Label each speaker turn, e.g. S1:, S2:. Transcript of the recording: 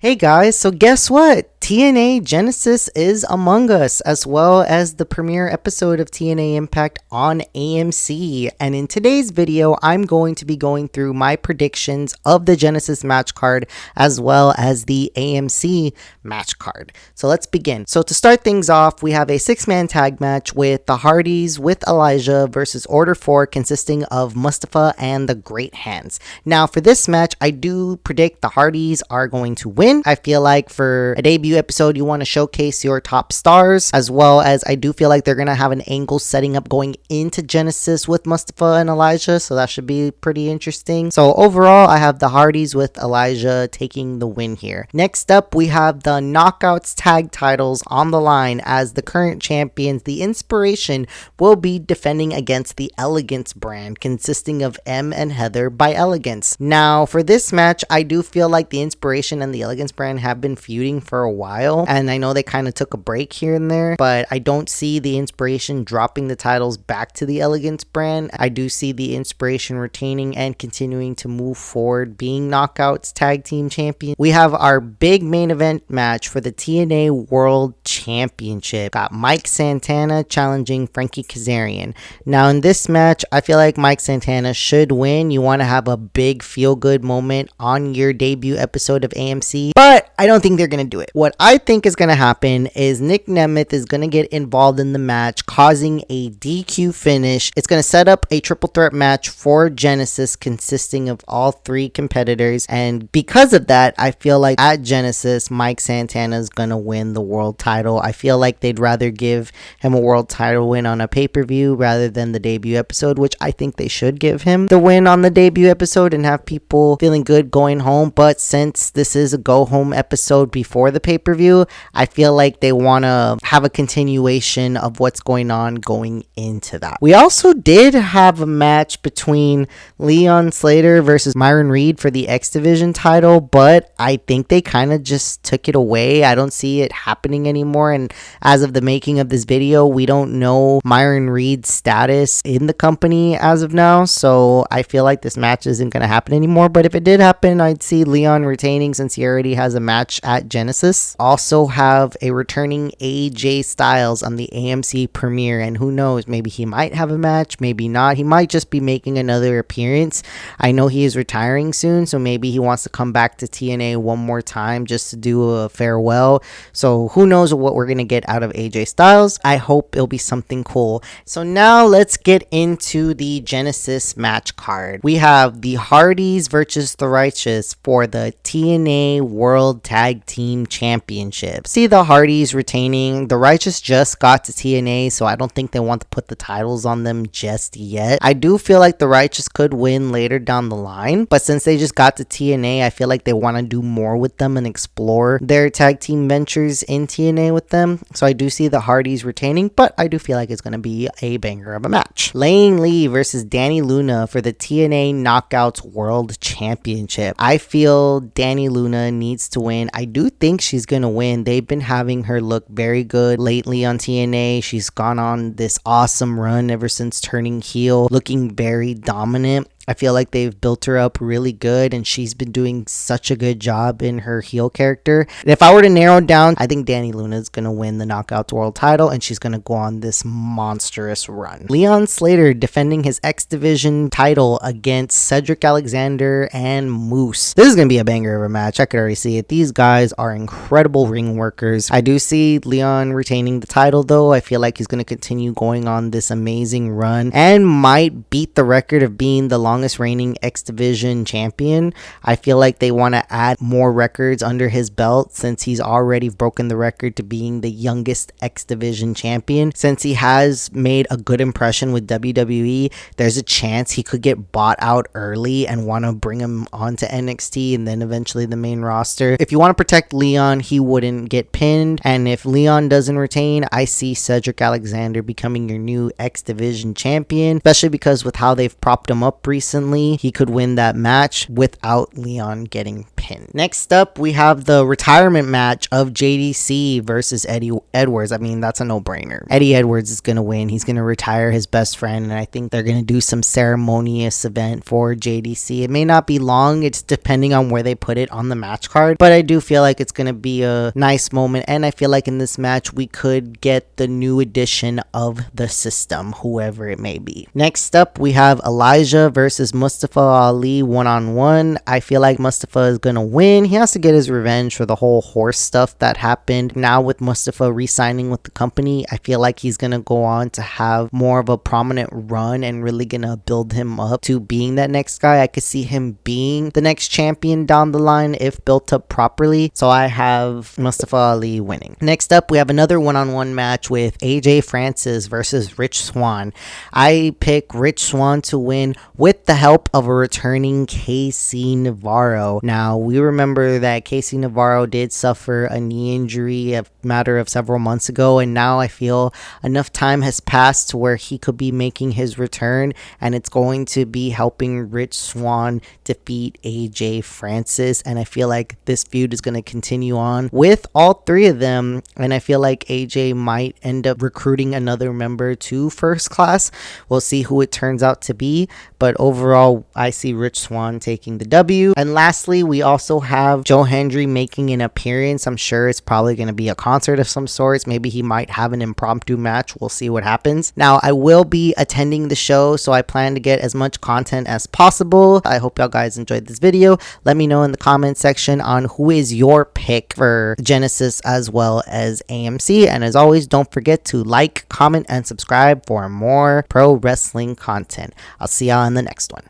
S1: Hey guys, so guess what? TNA Genesis is among us, as well as the premiere episode of TNA Impact on AMC. And in today's video, I'm going to be going through my predictions of the Genesis match card, as well as the AMC match card. So let's begin. So to start things off, we have a 6-man tag match with the Hardys with Elijah versus Order 4, consisting of Mustafa and the Great Hands. Now for this match, I do predict the Hardys are going to win. I feel like for a debut episode, you want to showcase your top stars, as well as I do feel like they're going to have an angle setting up going into Genesis with Mustafa and Elijah, so that should be pretty interesting. So overall, I have the Hardys with Elijah taking the win here. Next up, we have the Knockouts tag titles on the line, as the current champions, the Inspiration, will be defending against the Elegance brand, consisting of M and Heather by Elegance. Now for this match, I do feel like the Inspiration and the Elegance brand have been feuding for a while, and I know they kind of took a break here and there, but I don't see the Inspiration dropping the titles back to the Elegance brand. I do see the Inspiration retaining and continuing to move forward, being Knockouts tag team champion. We have our big main event match for the TNA World Championship. Got Mike Santana challenging Frankie Kazarian. Now in this match, I feel like Mike Santana should win. You want to have a big feel-good moment on your debut episode of AMC, but I don't think they're going to do it. What I think is going to happen is Nick Nemeth is going to get involved in the match, causing a DQ finish. It's going to set up a triple threat match for Genesis, consisting of all 3 competitors, and because of that, I feel like at Genesis, Mike Santana is going to win the world title. I feel like they'd rather give him a world title win on a pay-per-view rather than the debut episode, which I think they should give him the win on the debut episode and have people feeling good going home. But since this is a go-home episode before the pay-per-view, I feel like they want to have a continuation of what's going on going into that. We also did have a match between Leon Slater versus Myron Reed for the X Division title, but I think they kind of just took it away. I don't see it happening anymore, and as of the making of this video, we don't know Myron Reed's status in the company as of now, so I feel like this match isn't going to happen anymore. But if it did happen, I'd see Leon retaining since he already has a match at Genesis. Also have a returning AJ Styles on the AMC premiere, and who knows, maybe he might have a match, maybe not. He might just be making another appearance. I know he is retiring soon, so maybe he wants to come back to TNA one more time just to do a farewell. So who knows what we're gonna get out of AJ Styles. I hope it'll be something cool. So now let's get into the Genesis match card. We have the Hardys versus the Righteous for the TNA World Tag Team Championship. See the Hardys retaining. The Righteous just got to TNA, so I don't think they want to put the titles on them just yet. I do feel like the Righteous could win later down the line, but since they just got to TNA, I feel like they want to do more with them and explore their tag team ventures in TNA with them. So I do see the Hardys retaining, but I do feel like it's going to be a banger of a match. Laying Lee versus Danny Luna for the TNA Knockouts World Championship. I feel Danny Luna needs to win. I do think she's going to win. They've been having her look very good lately on TNA. She's gone on this awesome run ever since turning heel, looking very dominant. I feel like they've built her up really good, and she's been doing such a good job in her heel character. And if I were to narrow it down, I think Danny Luna is going to win the Knockouts World title, and she's going to go on this monstrous run. Leon Slater defending his X Division title against Cedric Alexander and Moose. This is going to be a banger of a match. I could already see it. These guys are incredible ring workers. I do see Leon retaining the title, though. I feel like he's going to continue going on this amazing run and might beat the record of being the longest reigning X Division champion. I feel like they want to add more records under his belt since he's already broken the record to being the youngest X Division champion. Since he has made a good impression with WWE, there's a chance he could get bought out early and want to bring him onto NXT and then eventually the main roster. If you want to protect Leon, he wouldn't get pinned, and if Leon doesn't retain, I see Cedric Alexander becoming your new X Division champion, especially because with how they've propped him up recently, recently, he could win that match without Leon getting pinned. Next up, we have the retirement match of JDC versus Eddie Edwards. I mean, that's a no-brainer. Eddie Edwards is going to win. He's going to retire his best friend, and I think they're going to do some ceremonious event for JDC. It may not be long. It's depending on where they put it on the match card, but I do feel like it's going to be a nice moment, and I feel like in this match, we could get the new edition of the system, whoever it may be. Next up, we have Elijah versus Mustafa Ali one-on-one. I feel like Mustafa is going to win. He has to get his revenge for the whole horse stuff that happened. Now with Mustafa re-signing with the company, I feel like he's going to go on to have more of a prominent run and really going to build him up to being that next guy. I could see him being the next champion down the line if built up properly. So I have Mustafa Ali winning. Next up, we have another one-on-one match with AJ Francis versus Rich Swann. I pick Rich Swann to win with the help of a returning KC Navarro. Now, we remember that KC Navarro did suffer a knee injury a matter of several months ago, and now I feel enough time has passed to where he could be making his return, and it's going to be helping Rich Swann defeat AJ Francis, and I feel like this feud is going to continue on with all three of them, and I feel like AJ might end up recruiting another member to First Class. We'll see who it turns out to be, but overall, I see Rich Swann taking the W. And lastly, we also have Joe Hendry making an appearance. I'm sure it's probably going to be a concert of some sorts. Maybe he might have an impromptu match. We'll see what happens. Now, I will be attending the show, so I plan to get as much content as possible. I hope y'all guys enjoyed this video. Let me know in the comment section on who is your pick for Genesis as well as AMC. And as always, don't forget to like, comment, and subscribe for more pro wrestling content. I'll see y'all in the next one.